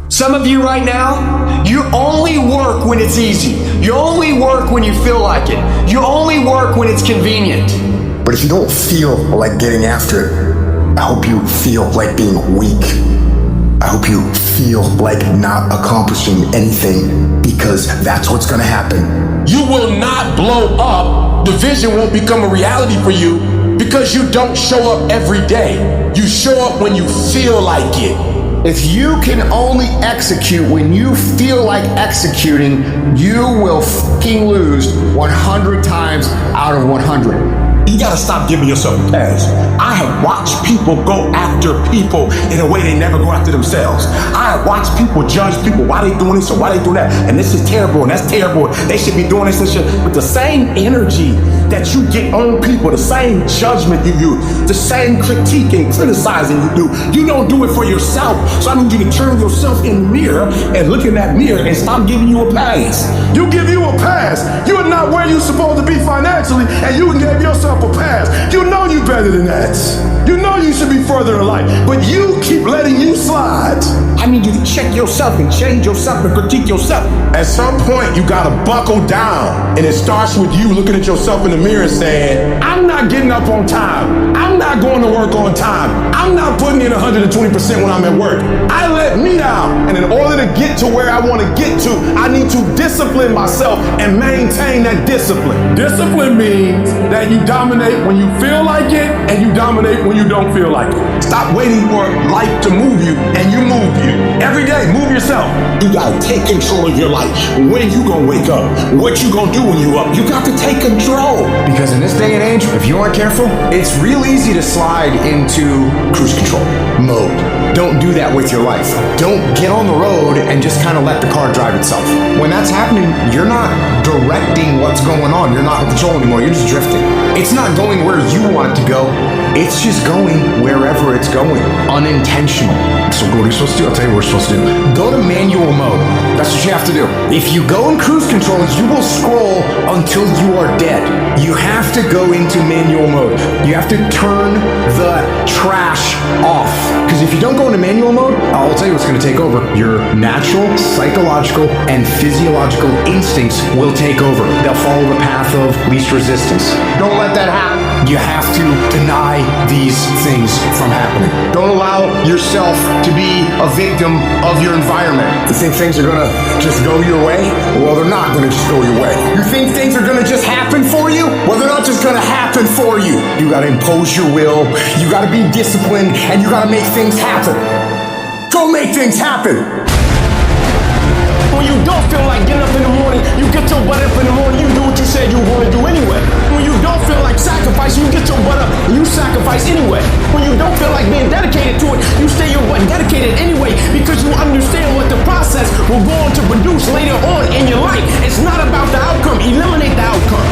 Some of you right now, you only work when it's easy. You only work when you feel like it. You only work when it's convenient. But if you don't feel like getting after it, I hope you feel like being weak. I hope you feel like not accomplishing anything, because that's what's gonna happen. You will not blow up. The vision won't become a reality for you because you don't show up every day. You show up when you feel like it. If you can only execute when you feel like executing, you will fucking lose 100 times out of 100. You gotta stop giving yourself a pass. I have watched people go after people in a way they never go after themselves. I have watched people judge people. Why they doing this or why they doing that? And this is terrible and that's terrible. They should be doing this and shit. With the same energy that you get on people, the same judgment you use, the same critique and criticizing you do, you don't do it for yourself. So I need you to turn yourself in the mirror and look in that mirror and stop giving you a pass. You give you a pass. You are not where you're supposed to be financially, and you can give yourself a pass. You know you better than that. You know you should be further in life, but you keep letting you slide. I need you to check yourself and change yourself and critique yourself. At some point, you gotta buckle down, and it starts with you looking at yourself in the mirror and saying, I'm not getting up on time. I'm not going to work on time. I'm not putting in 120% when I'm at work. I let me down, and in order to get to where I want to get to, I need to discipline myself and maintain that discipline. Discipline means that you dominate when you feel like it, and you dominate when you don't feel like it. Stop waiting for life to move you, and you move you. Every day, move yourself. You gotta take control of your life. When you gonna wake up? What you gonna do when you up? You got to take control. Because in this day and age, if you aren't careful, it's real easy to slide into cruise control mode. Don't do that with your life. Don't get on the road and just kind of let the car drive itself. When that's happening, you're not directing what's going on. You're not in control anymore. You're just drifting. It's not going where you want it to go. It's just going wherever it's going, unintentional. So what are you supposed to do? I'll tell you what we're supposed to do. Go to manual mode. That's what you have to do. If you go in cruise control, you will scroll until you are dead. You have to go into manual mode. You have to turn the trash off. Because if you don't go into manual mode, I'll tell you what's going to take over. Your natural, psychological, and physiological instincts will take over. They'll follow the path of least resistance. Don't let that happen. You have to deny these things from happening. Don't allow yourself to be a victim of your environment. You think things are gonna just go your way? Well, they're not gonna just go your way. You think things are gonna just happen for you? Well, they're not just gonna happen for you. You gotta impose your will, you gotta be disciplined, and you gotta make things happen. Go make things happen! When you don't feel like getting up in the morning, you get your butt up in the morning, you do what you said you want to do anyway. When you don't feel like sacrificing, you get your butt up and you sacrifice anyway. When you don't feel like being dedicated to it, you stay your butt dedicated anyway, because you understand what the process will go on to produce later on in your life. It's not about the outcome. Eliminate the outcome.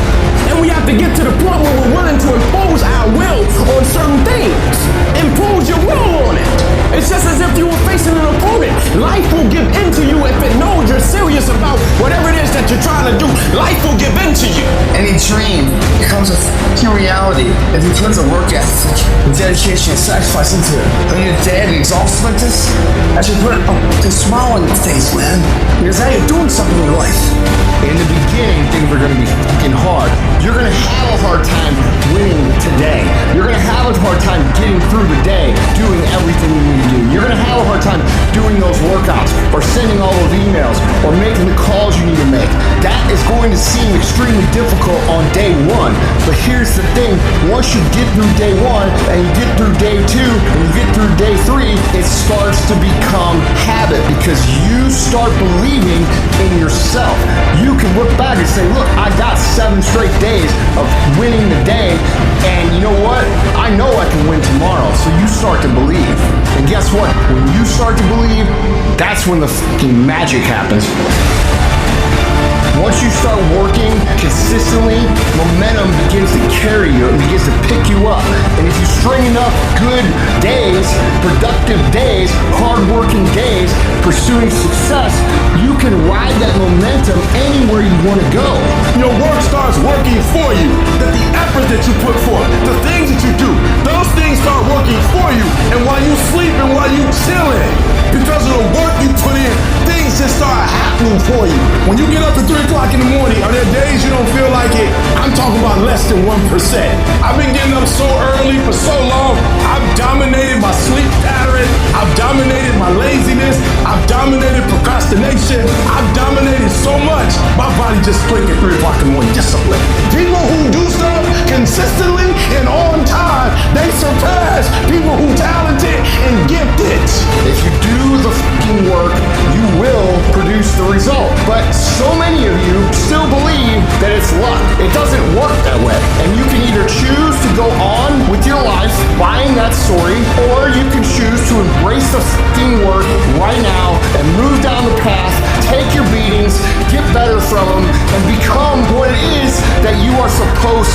And we have to get to the point where we're willing to impose our will on certain things. Impose your will on it. It's just as if you were facing an opponent. Life will give in to you if it knows you're serious about whatever it is that you're trying to do. Life will give in to you. Any dream becomes a f***ing reality if you put the work ethic and dedication and sacrifice into it. When you're dead and exhausted like this, I should put a smile on your face, man. Because now you're doing something in your life. In the beginning, things are going to be fucking hard. You're going to have a hard time winning today. You're going to have a hard time getting through the day, doing everything you need to do. You're going to have a hard time doing those workouts or sending all those emails or making the calls you need to make. That is going to seem extremely difficult on day one. But here's the thing. Once you get through day one and you get through day two and you get through day three, it starts to become habit because you start believing in yourself. You can look back and say, look, I got 7 straight days of winning the day, and you know what? I know I can win tomorrow. So you start to believe. And guess what? When you start to believe, that's when the fucking magic happens. Once you start working consistently, momentum begins to carry you and begins to pick you up. And if you string enough good days, productive days, hard-working days, pursuing success, you can ride that momentum anywhere you want to go. Your work starts working for you. That the effort that you put forth, the things that you do, those things start working for you. And while you sleep and while you chilling, because of the work you put in, fuel for you. When you get up at 3 o'clock in the morning, are there days you don't feel like it? I'm talking about less than 1%. I've been getting up so early for so long. I've dominated my sleep pattern. I've dominated my laziness. I've dominated procrastination. I've dominated so much. My body just clicked at 3 o'clock in the morning. Discipline. People who do stuff consistently and on time, they surpass people who talented and gifted. If you do the fucking work, you will produce the result. But so many of you still believe that it's luck. It doesn't work that way. And you can either choose to go on with your life buying that story, or you can choose to embrace the fucking work right now and move down the path, take your beatings, get better from them, and become what it is that you are supposed